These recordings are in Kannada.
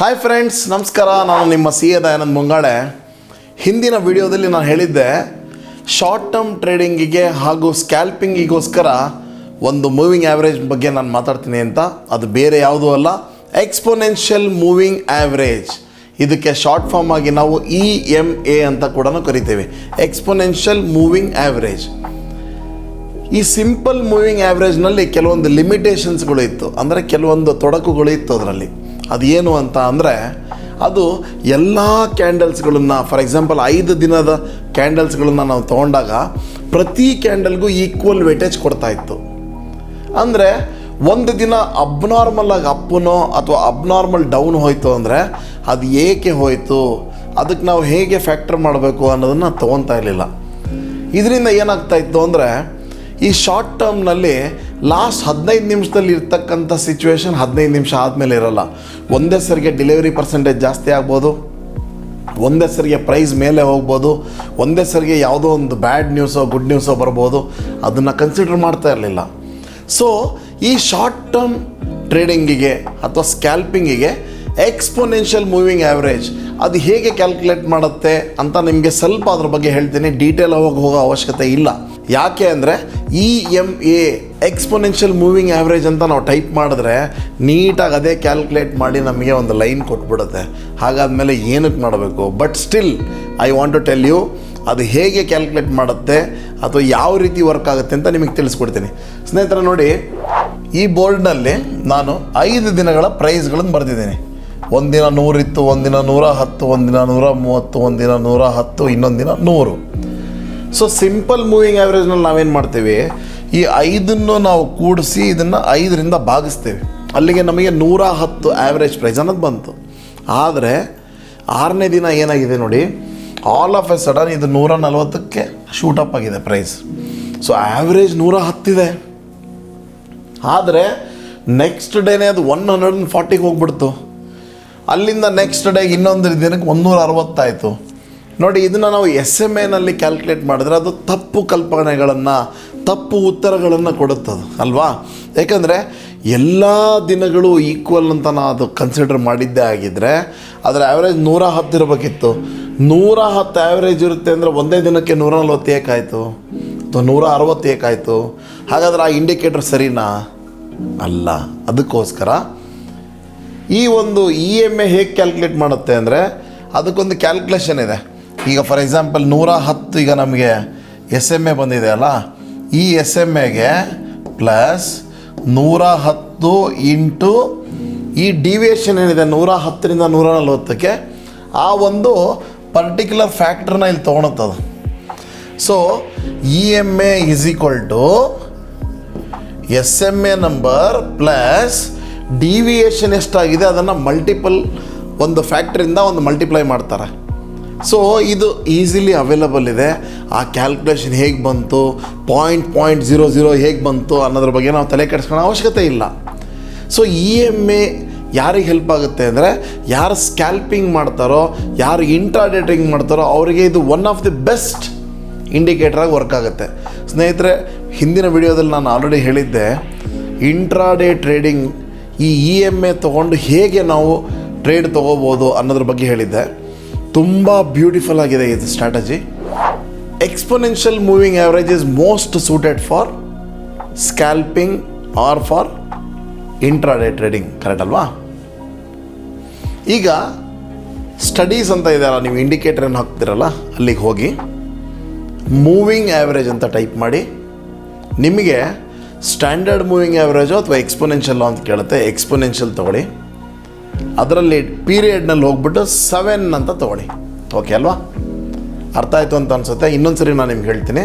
ಹಾಯ್ ಫ್ರೆಂಡ್ಸ್, ನಮಸ್ಕಾರ. ನಾನು ನಿಮ್ಮ ಸಿ ಎ ದಯಾನಂದ್ ಮುಂಗಾಳೆ. ಹಿಂದಿನ ವಿಡಿಯೋದಲ್ಲಿ ನಾನು ಹೇಳಿದ್ದೆ, ಶಾರ್ಟ್ ಟರ್ಮ್ ಟ್ರೇಡಿಂಗಿಗೆ ಹಾಗೂ ಸ್ಕ್ಯಾಲ್ಪಿಂಗಿಗೋಸ್ಕರ ಒಂದು ಮೂವಿಂಗ್ ಆ್ಯಾವ್ರೇಜ್ ಬಗ್ಗೆ ನಾನು ಮಾತಾಡ್ತೀನಿ ಅಂತ. ಅದು ಬೇರೆ ಯಾವುದೂ ಅಲ್ಲ, ಎಕ್ಸ್ಪೋನೆನ್ಷಿಯಲ್ ಮೂವಿಂಗ್ ಆ್ಯಾವ್ರೇಜ್. ಇದಕ್ಕೆ ಶಾರ್ಟ್ ಫಾರ್ಮ್ ಆಗಿ ನಾವು EMA ಅಂತ ಕೂಡ ಕರಿತೇವೆ, ಎಕ್ಸ್ಪೋನೆನ್ಷಿಯಲ್ ಮೂವಿಂಗ್ ಆ್ಯಾವ್ರೇಜ್. ಈ ಸಿಂಪಲ್ ಮೂವಿಂಗ್ ಆ್ಯಾವ್ರೇಜ್ನಲ್ಲಿ ಕೆಲವೊಂದು ಲಿಮಿಟೇಷನ್ಸ್ಗಳು ಇತ್ತು, ಅಂದರೆ ಕೆಲವೊಂದು ತೊಡಕುಗಳು ಇತ್ತು ಅದರಲ್ಲಿ. ಅದು ಏನು ಅಂತ ಅಂದರೆ, ಅದು ಎಲ್ಲ ಕ್ಯಾಂಡಲ್ಸ್ಗಳನ್ನು, ಫಾರ್ ಎಕ್ಸಾಂಪಲ್ 5 ದಿನದ ಕ್ಯಾಂಡಲ್ಸ್ಗಳನ್ನು ನಾವು ತೊಗೊಂಡಾಗ ಪ್ರತಿ ಕ್ಯಾಂಡಲ್ಗೂ ಈಕ್ವಲ್ ವೇಟೇಜ್ ಕೊಡ್ತಾಯಿತ್ತು. ಅಂದರೆ ಒಂದು ದಿನ ಅಬ್ನಾರ್ಮಲ್ ಆಗಿ ಅಪ್ಪನೋ ಅಥವಾ ಅಬ್ನಾರ್ಮಲ್ ಡೌನ್ ಹೋಯಿತು ಅಂದರೆ ಅದು ಏಕೆ ಹೋಯಿತು, ಅದಕ್ಕೆ ನಾವು ಹೇಗೆ ಫ್ಯಾಕ್ಟರ್ ಮಾಡಬೇಕು ಅನ್ನೋದನ್ನು ತೊಗೊತಾ ಇರಲಿಲ್ಲ. ಇದರಿಂದ ಏನಾಗ್ತಾಯಿತ್ತು ಅಂದರೆ, ಈ ಶಾರ್ಟ್ ಟರ್ಮ್ನಲ್ಲಿ ಲಾಸ್ಟ್ 15 ನಿಮಿಷದಲ್ಲಿ ಇರ್ತಕ್ಕಂಥ ಸಿಚುವೇಶನ್ 15 ನಿಮಿಷ ಆದಮೇಲೆ ಇರೋಲ್ಲ. ಒಂದೇ ಸರಿಗೆ ಡೆಲಿವರಿ ಪರ್ಸೆಂಟೇಜ್ ಜಾಸ್ತಿ ಆಗ್ಬೋದು, ಒಂದೇ ಸರಿಗೆ ಪ್ರೈಸ್ ಮೇಲೆ ಹೋಗ್ಬೋದು, ಒಂದೇ ಸರಿಗೆ ಯಾವುದೋ ಒಂದು ಬ್ಯಾಡ್ ನ್ಯೂಸೋ ಗುಡ್ ನ್ಯೂಸೋ ಬರ್ಬೋದು. ಅದನ್ನು ಕನ್ಸಿಡರ್ ಮಾಡ್ತಾ ಇರಲಿಲ್ಲ. ಸೊ ಈ ಶಾರ್ಟ್ ಟರ್ಮ್ ಟ್ರೇಡಿಂಗಿಗೆ ಅಥವಾ ಸ್ಕ್ಯಾಲ್ಪಿಂಗಿಗೆ ಎಕ್ಸ್ಪೋನೆನ್ಷಿಯಲ್ ಮೂವಿಂಗ್ ಆ್ಯಾವ್ರೇಜ್ ಅದು ಹೇಗೆ ಕ್ಯಾಲ್ಕುಲೇಟ್ ಮಾಡುತ್ತೆ ಅಂತ ನಿಮಗೆ ಸ್ವಲ್ಪ ಅದ್ರ ಬಗ್ಗೆ ಹೇಳ್ತೀನಿ. ಡೀಟೇಲ್ ಹೋಗೋ ಅವಶ್ಯಕತೆ ಇಲ್ಲ. ಯಾಕೆ ಅಂದರೆ EMA ಎಕ್ಸ್ಪೋನೆನ್ಷಿಯಲ್ ಮೂವಿಂಗ್ ಆ್ಯಾವ್ರೇಜ್ ಅಂತ ನಾವು ಟೈಪ್ ಮಾಡಿದ್ರೆ ನೀಟಾಗಿ ಅದೇ ಕ್ಯಾಲ್ಕುಲೇಟ್ ಮಾಡಿ ನಮಗೆ ಒಂದು ಲೈನ್ ಕೊಟ್ಬಿಡುತ್ತೆ. ಹಾಗಾದಮೇಲೆ ಏನಕ್ಕೆ ಮಾಡಬೇಕು? But still I want to tell you, ಅದು ಹೇಗೆ ಕ್ಯಾಲ್ಕುಲೇಟ್ ಮಾಡುತ್ತೆ ಅಥವಾ ಯಾವ ರೀತಿ ವರ್ಕ್ ಆಗುತ್ತೆ ಅಂತ ನಿಮಗೆ ತಿಳಿಸ್ಕೊಡ್ತೀನಿ. ಸ್ನೇಹಿತರೆ ನೋಡಿ, ಈ ಬೋರ್ಡ್ನಲ್ಲಿ ನಾನು 5 ದಿನಗಳ ಪ್ರೈಸ್ಗಳನ್ನು ಬರೆದಿದ್ದೀನಿ. ಒಂದಿನ 100 ಇತ್ತು, ಒಂದಿನ 110, ಒಂದಿನ 130, ಒಂದಿನ 110, ಇನ್ನೊಂದು ದಿನ 100. ಸೊ ಸಿಂಪಲ್ ಮೂವಿಂಗ್ ಆ್ಯಾವ್ರೇಜ್ನಲ್ಲಿ ನಾವೇನು ಮಾಡ್ತೀವಿ, ಈ 5 ನಾವು ಕೂಡಿಸಿ ಇದನ್ನು 5ರಿಂದ ಭಾಗಿಸ್ತೇವೆ. ಅಲ್ಲಿಗೆ ನಮಗೆ 110 ಆ್ಯಾವ್ರೇಜ್ ಪ್ರೈಸ್ ಅನ್ನೋದು ಬಂತು. ಆದರೆ 6ನೇ ದಿನ ಏನಾಗಿದೆ ನೋಡಿ, ಆಲ್ ಆಫ್ ಎ ಸಡನ್ ಇದು 140ಕ್ಕೆ ಶೂಟಪ್ ಆಗಿದೆ ಪ್ರೈಸ್. ಸೊ ಆ್ಯಾವ್ರೇಜ್ 110 ಇದೆ. ಆದರೆ ನೆಕ್ಸ್ಟ್ ಡೇನೇ ಅದು 140ಗೆ ಹೋಗ್ಬಿಡ್ತು. ಅಲ್ಲಿಂದ ನೆಕ್ಸ್ಟ್ ಡೇಗೆ ಇನ್ನೊಂದು ದಿನಕ್ಕೆ 160 ಆಯಿತು. ನೋಡಿ, ಇದನ್ನು ನಾವು SMAನಲ್ಲಿ ಕ್ಯಾಲ್ಕುಲೇಟ್ ಮಾಡಿದ್ರೆ ಅದು ತಪ್ಪು ಕಲ್ಪನೆಗಳನ್ನು, ತಪ್ಪು ಉತ್ತರಗಳನ್ನು ಕೊಡುತ್ತದೆ ಅಲ್ವಾ? ಯಾಕಂದರೆ ಎಲ್ಲ ದಿನಗಳು ಈಕ್ವಲ್ ಅಂತ ನಾನು ಅದು ಕನ್ಸಿಡರ್ ಮಾಡಿದ್ದೇ ಆಗಿದ್ದರೆ ಅದರ ಆ್ಯಾವ್ರೇಜ್ 110 ಇರಬೇಕಿತ್ತು. 110 ಆ್ಯಾವ್ರೇಜ್ ಇರುತ್ತೆ ಅಂದರೆ ಒಂದೇ ದಿನಕ್ಕೆ 140 ಏಕಾಯಿತು ಅಥವಾ 160 ಏಕಾಯಿತು? ಹಾಗಾದರೆ ಆ ಇಂಡಿಕೇಟರ್ ಸರಿನಾ? ಅಲ್ಲ. ಅದಕ್ಕೋಸ್ಕರ ಈ ಒಂದು EMA ಹೇಗೆ ಕ್ಯಾಲ್ಕುಲೇಟ್ ಮಾಡುತ್ತೆ ಅಂದರೆ, ಅದಕ್ಕೊಂದು ಕ್ಯಾಲ್ಕುಲೇಷನ್ ಇದೆ. ಈಗ ಫಾರ್ ಎಕ್ಸಾಂಪಲ್ 110 ಈಗ ನಮಗೆ SMA ಬಂದಿದೆ ಅಲ್ಲ, ಈ SMAಗೆ ಪ್ಲಸ್ 110 ಇಂಟು ಈ ಡಿವಿಯೇಷನ್ ಏನಿದೆ 110ರಿಂದ 140ಕ್ಕೆ, ಆ ಒಂದು ಪರ್ಟಿಕ್ಯುಲರ್ ಫ್ಯಾಕ್ಟ್ರನ್ನ ಇಲ್ಲಿ ತೊಗೊಳುತ್ತದು. So EMA is equal to SMA number plus deviation ಎಷ್ಟಾಗಿದೆ ಅದನ್ನು ಮಲ್ಟಿಪಲ್ ಒಂದು ಫ್ಯಾಕ್ಟ್ರಿಂದ ಒಂದು ಮಲ್ಟಿಪ್ಲೈ ಮಾಡ್ತಾರೆ. ಸೊ ಇದು ಈಸಿಲಿ ಅವೈಲಬಲ್ ಇದೆ. ಆ ಕ್ಯಾಲ್ಕುಲೇಷನ್ ಹೇಗೆ ಬಂತು, 0.00 ಹೇಗೆ ಬಂತು ಅನ್ನೋದ್ರ ಬಗ್ಗೆ ನಾವು ತಲೆ ಕೆಡಿಸ್ಕೊಳ್ಳೋ ಅವಶ್ಯಕತೆ ಇಲ್ಲ. ಸೊ EMA ಯಾರಿಗೆ ಹೆಲ್ಪ್ ಆಗುತ್ತೆ ಅಂದರೆ, ಯಾರು ಸ್ಕ್ಯಾಲ್ಪಿಂಗ್ ಮಾಡ್ತಾರೋ, ಯಾರು ಇಂಟ್ರಾಡೇ ಟ್ರೇಡಿಂಗ್ ಮಾಡ್ತಾರೋ ಅವರಿಗೆ ಇದು ಒನ್ ಆಫ್ ದಿ ಬೆಸ್ಟ್ ಇಂಡಿಕೇಟ್ರಾಗಿ ವರ್ಕ್ ಆಗುತ್ತೆ. ಸ್ನೇಹಿತರೆ, ಹಿಂದಿನ ವಿಡಿಯೋದಲ್ಲಿ ನಾನು ಆಲ್ರೆಡಿ ಹೇಳಿದ್ದೆ, ಇಂಟ್ರಾಡೇ ಟ್ರೇಡಿಂಗ್ ಈ EMA ತೊಗೊಂಡು ಹೇಗೆ ನಾವು ಟ್ರೇಡ್ ತೊಗೋಬೋದು ಅನ್ನೋದ್ರ ಬಗ್ಗೆ ಹೇಳಿದ್ದೆ. ತುಂಬ ಬ್ಯೂಟಿಫುಲ್ ಆಗಿದೆ ಇದು strategy. Exponential moving average is most suited for scalping or for intraday trading, correct ಅಲ್ವಾ? ಈಗ ಸ್ಟಡೀಸ್ ಅಂತ ಇದೆಯಲ್ಲ, ನೀವು ಇಂಡಿಕೇಟರನ್ನು ಹಾಕ್ತಿರಲ್ಲ, ಅಲ್ಲಿಗೆ ಹೋಗಿ ಮೂವಿಂಗ್ ಆ್ಯಾವ್ರೇಜ್ ಅಂತ ಟೈಪ್ ಮಾಡಿ. ನಿಮಗೆ ಸ್ಟ್ಯಾಂಡರ್ಡ್ ಮೂವಿಂಗ್ ಆ್ಯಾವ್ರೇಜು ಅಥವಾ ಎಕ್ಸ್ಪೋನೆನ್ಷಿಯಲ್ ಅಂತ ಕೇಳುತ್ತೆ. ಎಕ್ಸ್ಪೋನೆನ್ಷಿಯಲ್ ತೊಗೊಳ್ಳಿ. ಅದರಲ್ಲಿ ಪೀರಿಯಡ್ನಲ್ಲಿ ಹೋಗ್ಬಿಟ್ಟು 7 ಅಂತ ತೊಗೊಳ್ಳಿ. ಓಕೆ ಅಲ್ವಾ? ಅರ್ಥ ಆಯಿತು ಅಂತ ಅನಿಸುತ್ತೆ. ಇನ್ನೊಂದು ಸರಿ ನಾನು ನಿಮ್ಗೆ ಹೇಳ್ತೀನಿ.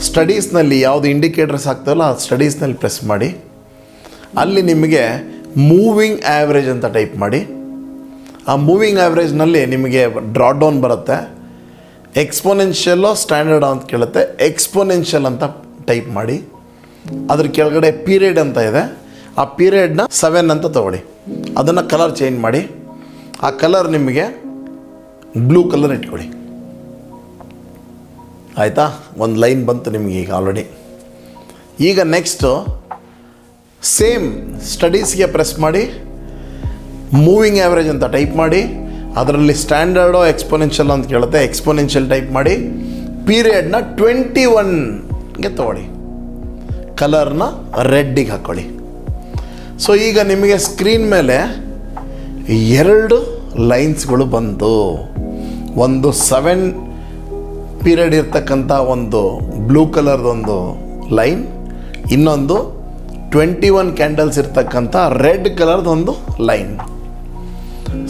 ಸ್ಟಡೀಸ್ನಲ್ಲಿ ಯಾವುದು ಇಂಡಿಕೇಟರ್ಸ್ ಆಗ್ತಾವಲ್ಲ, ಆ ಸ್ಟಡೀಸ್ನಲ್ಲಿ ಪ್ರೆಸ್ ಮಾಡಿ. ಅಲ್ಲಿ ನಿಮಗೆ ಮೂವಿಂಗ್ ಆ್ಯಾವ್ರೇಜ್ ಅಂತ ಟೈಪ್ ಮಾಡಿ. ಆ ಮೂವಿಂಗ್ ಆ್ಯಾವ್ರೇಜ್ನಲ್ಲಿ ನಿಮಗೆ ಡ್ರಾಪ್ ಡೌನ್ ಬರುತ್ತೆ. ಎಕ್ಸ್ಪೋನೆನ್ಷಿಯಲ್ಲೋ ಸ್ಟ್ಯಾಂಡರ್ಡ್ ಅಂತ ಕೇಳುತ್ತೆ. ಎಕ್ಸ್ಪೋನೆನ್ಷಿಯಲ್ ಅಂತ ಟೈಪ್ ಮಾಡಿ. ಅದ್ರ ಕೆಳಗಡೆ ಪೀರಿಯಡ್ ಅಂತ ಇದೆ, ಆ ಪೀರಿಯಡ್ನ 7 ಅಂತ ತೊಗೊಳ್ಳಿ. ಅದನ್ನು ಕಲರ್ ಚೇಂಜ್ ಮಾಡಿ. ಆ ಕಲರ್ ನಿಮಗೆ ಬ್ಲೂ ಕಲರ್ ಇಟ್ಕೊಳ್ಳಿ. ಆಯಿತಾ? ಒಂದು ಲೈನ್ ಬಂತು ನಿಮಗೆ ಈಗ ಆಲ್ರೆಡಿ. ಈಗ ನೆಕ್ಸ್ಟು ಸೇಮ್ ಸ್ಟಡೀಸ್ಗೆ ಪ್ರೆಸ್ ಮಾಡಿ. ಮೂವಿಂಗ್ ಆ್ಯಾವ್ರೇಜ್ ಅಂತ ಟೈಪ್ ಮಾಡಿ, ಅದರಲ್ಲಿ ಸ್ಟ್ಯಾಂಡರ್ಡೋ ಎಕ್ಸ್ಪೋನೆನ್ಷಿಯಲ್ ಅಂತ ಕೇಳುತ್ತೆ, ಎಕ್ಸ್ಪೋನೆನ್ಷಿಯಲ್ ಟೈಪ್ ಮಾಡಿ, ಪೀರಿಯಡ್ನ 21ಗೆ ತೊಗೊಳ್ಳಿ, ಕಲರ್ನ ರೆಡ್ಡಿಗೆ ಹಾಕ್ಕೊಳ್ಳಿ. ಸೊ ಈಗ ನಿಮಗೆ ಸ್ಕ್ರೀನ್ ಮೇಲೆ 2 ಲೈನ್ಸ್ಗಳು ಬಂತು. ಒಂದು 7 ಪೀರಿಯಡ್ ಇರ್ತಕ್ಕಂಥ ಒಂದು ಬ್ಲೂ ಕಲರ್ದೊಂದು ಲೈನ್, ಇನ್ನೊಂದು 21 ಕ್ಯಾಂಡಲ್ಸ್ ಇರ್ತಕ್ಕಂಥ ರೆಡ್ ಕಲರ್ದೊಂದು ಲೈನ್.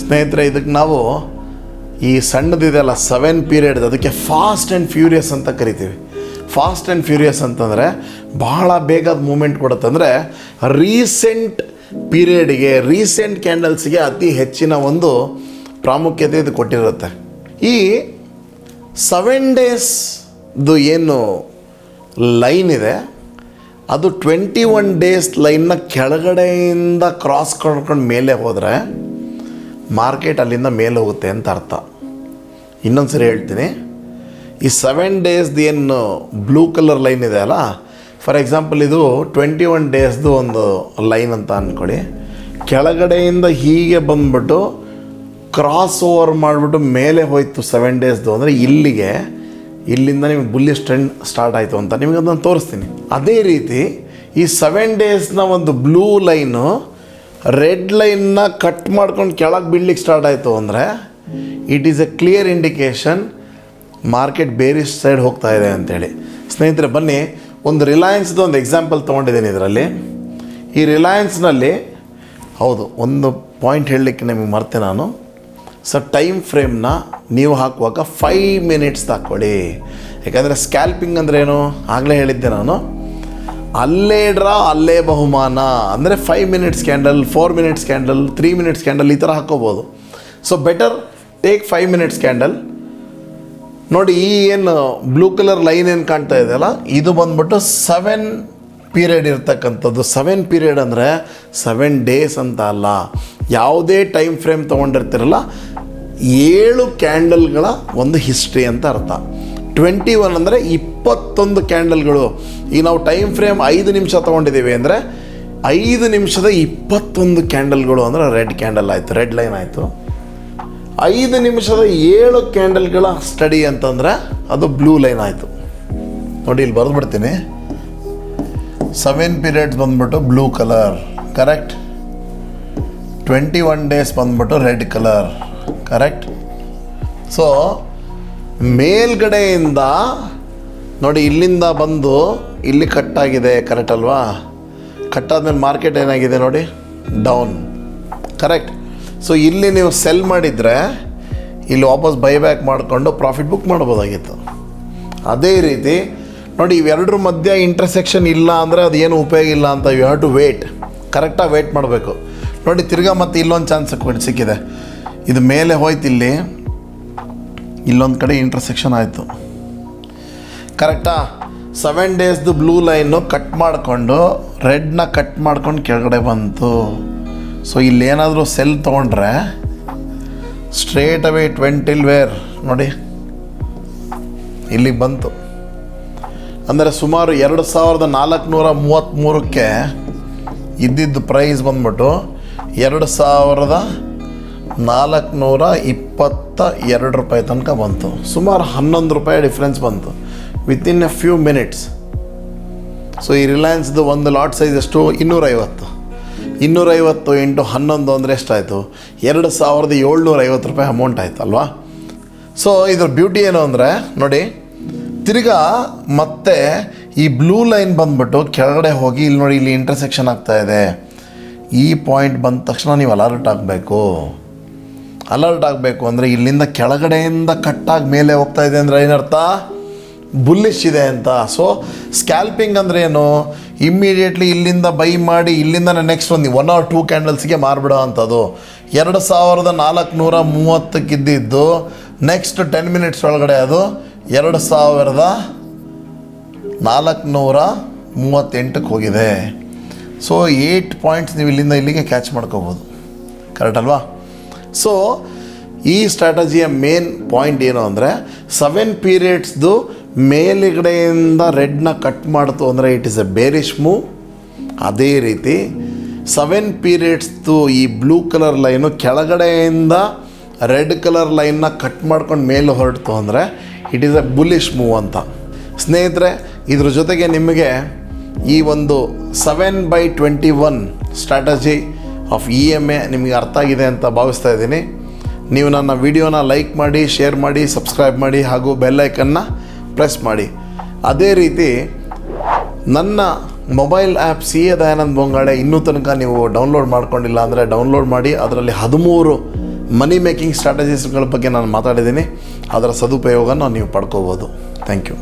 ಸ್ನೇಹಿತರೆ, ಇದಕ್ಕೆ ನಾವು ಈ ಸಣ್ಣದಿದೆಯಲ್ಲ 7 ಪೀರಿಯಡ್, ಅದಕ್ಕೆ ಫಾಸ್ಟ್ ಆ್ಯಂಡ್ ಫ್ಯೂರಿಯಸ್ ಅಂತ ಕರಿತೀವಿ. ಫಾಸ್ಟ್ ಆ್ಯಂಡ್ ಫ್ಯೂರಿಯಸ್ ಅಂತಂದರೆ ಬಹಳ ಬೇಗದ ಮೂಮೆಂಟ್ ಕೊಡುತ್ತೆ. ಅಂದರೆ ರೀಸೆಂಟ್ ಪೀರಿಯಡ್ಗೆ, ರೀಸೆಂಟ್ ಕ್ಯಾಂಡಲ್ಸ್ಗೆ ಅತಿ ಹೆಚ್ಚಿನ ಒಂದು ಪ್ರಾಮುಖ್ಯತೆ ಇದು ಕೊಟ್ಟಿರುತ್ತೆ. ಈ 7 ಡೇಸ್ದು ಏನು ಲೈನ್ ಇದೆ, ಅದು 21 ಡೇಸ್ ಲೈನ್ನ ಕೆಳಗಡೆಯಿಂದ ಕ್ರಾಸ್ ಮಾಡ್ಕೊಂಡು ಮೇಲೆ ಹೋದರೆ ಮಾರ್ಕೆಟ್ ಅಲ್ಲಿಂದ ಮೇಲೆ ಹೋಗುತ್ತೆ ಅಂತ ಅರ್ಥ. ಇನ್ನೊಂದು ಸರಿ ಹೇಳ್ತೀನಿ, ಈ 7 ಡೇಸ್ದು ಏನು ಬ್ಲೂ ಕಲರ್ ಲೈನ್ ಇದೆ ಅಲ್ಲ, ಫಾರ್ ಎಕ್ಸಾಂಪಲ್ ಇದು 21 ಡೇಸ್ದು ಒಂದು ಲೈನ್ ಅಂತ ಅಂದ್ಕೊಳ್ಳಿ. ಕೆಳಗಡೆಯಿಂದ ಹೀಗೆ ಬಂದ್ಬಿಟ್ಟು ಕ್ರಾಸ್ ಓವರ್ ಮಾಡಿಬಿಟ್ಟು ಮೇಲೆ ಹೋಯ್ತು 7 ಡೇಸ್ದು ಅಂದರೆ ಇಲ್ಲಿಂದ ನಿಮಗೆ ಬುಲ್ಲಿಶ್ ಟ್ರೆಂಡ್ ಸ್ಟಾರ್ಟ್ ಆಯಿತು ಅಂತ ನಿಮಗೆ ಅದನ್ನು ತೋರಿಸ್ತೀನಿ. ಅದೇ ರೀತಿ ಈ 7 ಡೇಸ್ನ ಒಂದು ಬ್ಲೂ ಲೈನು ರೆಡ್ ಲೈನ್ನ ಕಟ್ ಮಾಡ್ಕೊಂಡು ಕೆಳಗೆ ಬೀಳ್ಲಿಕ್ಕೆ ಸ್ಟಾರ್ಟ್ ಆಯಿತು ಅಂದರೆ it is A clear indication market bearish side ಹೋಗ್ತಾ ಇದೆ ಅಂತೇಳಿ. ಸ್ನೇಹಿತರೆ ಬನ್ನಿ, ಒಂದು ರಿಲಯನ್ಸ್ದು ಒಂದು ಎಕ್ಸಾಂಪಲ್ ತೊಗೊಂಡಿದ್ದೀನಿ ಇದರಲ್ಲಿ. ಈ ರಿಲಯನ್ಸ್ನಲ್ಲಿ ಹೌದು, ಒಂದು ಪಾಯಿಂಟ್ ಹೇಳಲಿಕ್ಕೆ ನಿಮಗೆ ಮರ್ತೆ ನಾನು. ಸೊ ಟೈಮ್ ಫ್ರೇಮ್ನ ನೀವು ಹಾಕುವಾಗ 5 ಮಿನಿಟ್ಸ್ ಹಾಕ್ಕೊಳ್ಳಿ. ಯಾಕಂದರೆ ಸ್ಕ್ಯಾಲ್ಪಿಂಗ್ ಅಂದರೆ ಏನು ಆಗಲೇ ಹೇಳಿದ್ದೆ ನಾನು, ಅಲ್ಲೇ ಡ್ರಾ ಅಲ್ಲೇ ಬಹುಮಾನ. ಅಂದರೆ 5 minutes candle, 4 minutes candle, 3 minutes candle ಈ ಥರ ಹಾಕ್ಕೋಬೋದು. So better take 5 minutes candle. ನೋಡಿ, ಈ ಏನು ಬ್ಲೂ ಕಲರ್ ಲೈನ್ ಏನು ಕಾಣ್ತಾ ಇದೆಯಲ್ಲ, ಇದು ಬಂದ್ಬಿಟ್ಟು 7 ಪೀರಿಯಡ್ ಇರ್ತಕ್ಕಂಥದ್ದು. 7 ಪೀರಿಯಡ್ ಅಂದರೆ 7 ಡೇಸ್ ಅಂತ ಅಲ್ಲ, ಯಾವುದೇ ಟೈಮ್ ಫ್ರೇಮ್ ತೊಗೊಂಡಿರ್ತಿರಲ್ಲ 7 ಕ್ಯಾಂಡಲ್ಗಳ ಒಂದು ಹಿಸ್ಟ್ರಿ ಅಂತ ಅರ್ಥ. 21 ಅಂದರೆ 21 ಕ್ಯಾಂಡಲ್ಗಳು. ಈಗ ನಾವು ಟೈಮ್ ಫ್ರೇಮ್ 5 ನಿಮಿಷ ತೊಗೊಂಡಿದ್ದೀವಿ ಅಂದರೆ 5 ನಿಮಿಷದ 21 ಕ್ಯಾಂಡಲ್ಗಳು ಅಂದರೆ ರೆಡ್ ಕ್ಯಾಂಡಲ್ ಆಯಿತು, ರೆಡ್ ಲೈನ್ ಆಯಿತು. 5 ನಿಮಿಷದ 7 ಕ್ಯಾಂಡಲ್ಗಳ ಸ್ಟಡಿ ಅಂತಂದರೆ ಅದು ಬ್ಲೂ ಲೈನ್ ಆಯಿತು. ನೋಡಿ, ಇಲ್ಲಿ ಬರೆದ್ಬಿಡ್ತೀನಿ. 7 ಪೀರಿಯಡ್ಸ್ ಬಂದ್ಬಿಟ್ಟು ಬ್ಲೂ ಕಲರ್, ಕರೆಕ್ಟ್. 21 ಡೇಸ್ ಬಂದ್ಬಿಟ್ಟು ರೆಡ್ ಕಲರ್, ಕರೆಕ್ಟ್. ಸೊ ಮೇಲ್ಗಡೆಯಿಂದ ನೋಡಿ, ಇಲ್ಲಿಂದ ಬಂದು ಇಲ್ಲಿ ಕಟ್ಟಾಗಿದೆ, ಕರೆಕ್ಟ್ ಅಲ್ವಾ? ಕಟ್ಟಾದ್ಮೇಲೆ ಮಾರ್ಕೆಟ್ ಏನಾಗಿದೆ ನೋಡಿ, ಡೌನ್, ಕರೆಕ್ಟ್. ಸೊ ಇಲ್ಲಿ ನೀವು ಸೆಲ್ ಮಾಡಿದರೆ ಇಲ್ಲಿ ವಾಪಸ್ ಬೈಬ್ಯಾಕ್ ಮಾಡಿಕೊಂಡು ಪ್ರಾಫಿಟ್ ಬುಕ್ ಮಾಡ್ಬೋದಾಗಿತ್ತು. ಅದೇ ರೀತಿ ನೋಡಿ, ಇವೆರಡರ ಮಧ್ಯೆ ಇಂಟರ್ಸೆಕ್ಷನ್ ಇಲ್ಲ ಅಂದರೆ ಅದು ಏನು ಉಪಯೋಗ ಇಲ್ಲ ಅಂತ. ಯು ಹ್ಯಾವ್ ಟು ವೇಟ್, ಕರೆಕ್ಟಾಗಿ ವೇಟ್ ಮಾಡಬೇಕು. ನೋಡಿ, ತಿರ್ಗಾ ಮತ್ತೆ ಇಲ್ಲೊಂದು ಚಾನ್ಸ್ ಸಿಕ್ಕಿದೆ. ಇದು ಮೇಲೆ ಹೋಯ್ತು, ಇಲ್ಲೊಂದು ಕಡೆ ಇಂಟರ್ಸೆಕ್ಷನ್ ಆಯಿತು, ಕರೆಕ್ಟಾ? 7 ಡೇಸ್ದು ಬ್ಲೂ ಲೈನು ಕಟ್ ಮಾಡಿಕೊಂಡು ರೆಡ್ನ ಕಟ್ ಮಾಡ್ಕೊಂಡು ಕೆಳಗಡೆ ಬಂತು. ಸೊ ಇಲ್ಲೇನಾದರೂ ಸೆಲ್ ತೊಗೊಂಡ್ರೆ ಸ್ಟ್ರೇಟ್ ಅವೇ 20 ವೇರ್ ನೋಡಿ ಇಲ್ಲಿಗೆ ಬಂತು. ಅಂದರೆ ಸುಮಾರು 2433ಕ್ಕೆ ಇದ್ದಿದ್ದು ಪ್ರೈಸ್ ಬಂದ್ಬಿಟ್ಟು 2422 ರೂಪಾಯಿ ತನಕ ಬಂತು. ಸುಮಾರು 11 ರೂಪಾಯಿ ಡಿಫ್ರೆನ್ಸ್ ಬಂತು within A few minutes. So ಈ ರಿಲಯನ್ಸ್ದು ಒಂದು ಲಾಟ್ ಸೈಜ್ ಎಷ್ಟು? 250. 250 ಇಂಟು 11 ಅಂದರೆ ಎಷ್ಟಾಯಿತು? 2750 ರೂಪಾಯಿ ಅಮೌಂಟ್ ಆಯಿತು ಅಲ್ವಾ? ಸೊ ಇದ್ರ ಬ್ಯೂಟಿ ಏನು ಅಂದರೆ ನೋಡಿ, ತಿರ್ಗಾ ಮತ್ತೆ ಈ ಬ್ಲೂ ಲೈನ್ ಬಂದ್ಬಿಟ್ಟು ಕೆಳಗಡೆ ಹೋಗಿ ಇಲ್ಲಿ ನೋಡಿ, ಇಲ್ಲಿ ಇಂಟರ್ಸೆಕ್ಷನ್ ಆಗ್ತಾಯಿದೆ. ಈ ಪಾಯಿಂಟ್ ಬಂದ ತಕ್ಷಣ ನೀವು ಅಲರ್ಟ್ ಆಗಬೇಕು. ಅಲರ್ಟ್ ಆಗಬೇಕು ಅಂದರೆ ಇಲ್ಲಿಂದ ಕೆಳಗಡೆಯಿಂದ ಕಟ್ಟಾಗಿ ಮೇಲೆ ಹೋಗ್ತಾ ಇದೆ ಅಂದರೆ ಏನರ್ಥ? ಬುಲ್ಲಿಶ್ ಇದೆ ಅಂತ. ಸೊ ಸ್ಕ್ಯಾಲ್ಪಿಂಗ್ ಅಂದರೆ ಏನು? ಇಮ್ಮಿಡಿಯೇಟ್ಲಿ ಇಲ್ಲಿಂದ ಬೈ ಮಾಡಿ ಇಲ್ಲಿಂದ ನೆಕ್ಸ್ಟ್ ಒಂದು 1 or 2 ಕ್ಯಾಂಡಲ್ಸ್ಗೆ ಮಾರ್ಬಿಡೋ ಅಂಥದ್ದು. 2430 ನೆಕ್ಸ್ಟ್ 10 ಮಿನಿಟ್ಸ್ ಒಳಗಡೆ ಅದು 2438 ಹೋಗಿದೆ. ಸೊ 8 ಪಾಯಿಂಟ್ಸ್ ನೀವು ಇಲ್ಲಿಂದ ಇಲ್ಲಿಗೆ ಕ್ಯಾಚ್ ಮಾಡ್ಕೋಬೋದು, ಕರೆಕ್ಟ್ ಅಲ್ವಾ? ಸೊ ಈ ಸ್ಟ್ರಾಟಜಿಯ ಮೇನ್ ಪಾಯಿಂಟ್ ಏನು ಅಂದರೆ 7 ಪೀರಿಯಡ್ಸ್ದು ಮೇಲುಗಡೆಯಿಂದ ರೆಡ್ನ ಕಟ್ ಮಾಡ್ತು ಅಂದರೆ it is a bearish move. ಅದೇ ರೀತಿ 7 ಪೀರಿಯಡ್ಸ್ದು ಈ ಬ್ಲೂ ಕಲರ್ ಲೈನು ಕೆಳಗಡೆಯಿಂದ ರೆಡ್ ಕಲರ್ ಲೈನ್ನ ಕಟ್ ಮಾಡ್ಕೊಂಡು ಮೇಲೆ ಹೊರಡ್ತು ಅಂದರೆ it is a bullish move ಅಂತ. ಸ್ನೇಹಿತರೆ, ಇದ್ರ ಜೊತೆಗೆ ನಿಮಗೆ ಈ ಒಂದು 7/21 ಸ್ಟ್ರಾಟಜಿ ಆಫ್ EMA ನಿಮಗೆ ಅರ್ಥ ಆಗಿದೆ ಅಂತ ಭಾವಿಸ್ತಾ ಇದ್ದೀನಿ. ನೀವು ನನ್ನ ವಿಡಿಯೋನ ಲೈಕ್ ಮಾಡಿ, ಶೇರ್ ಮಾಡಿ, ಸಬ್ಸ್ಕ್ರೈಬ್ ಮಾಡಿ ಹಾಗೂ ಬೆಲ್ ಐಕನ್ನ ಪ್ರೆಸ್ ಮಾಡಿ. ಅದೇ ರೀತಿ ನನ್ನ mobile app CA Dayanand Bongale ಇನ್ನೂ ತನಕ ನೀವು ಡೌನ್ಲೋಡ್ ಮಾಡ್ಕೊಂಡಿಲ್ಲ ಅಂದರೆ ಡೌನ್ಲೋಡ್ ಮಾಡಿ. ಅದರಲ್ಲಿ 13 ಮನಿ ಮೇಕಿಂಗ್ ಸ್ಟ್ರಾಟಜೀಸ್ಗಳ ಬಗ್ಗೆ ನಾನು ಮಾತಾಡಿದ್ದೀನಿ. ಅದರ ಸದುಪಯೋಗನ ನೀವು ಪಡ್ಕೋಬೋದು. Thank you.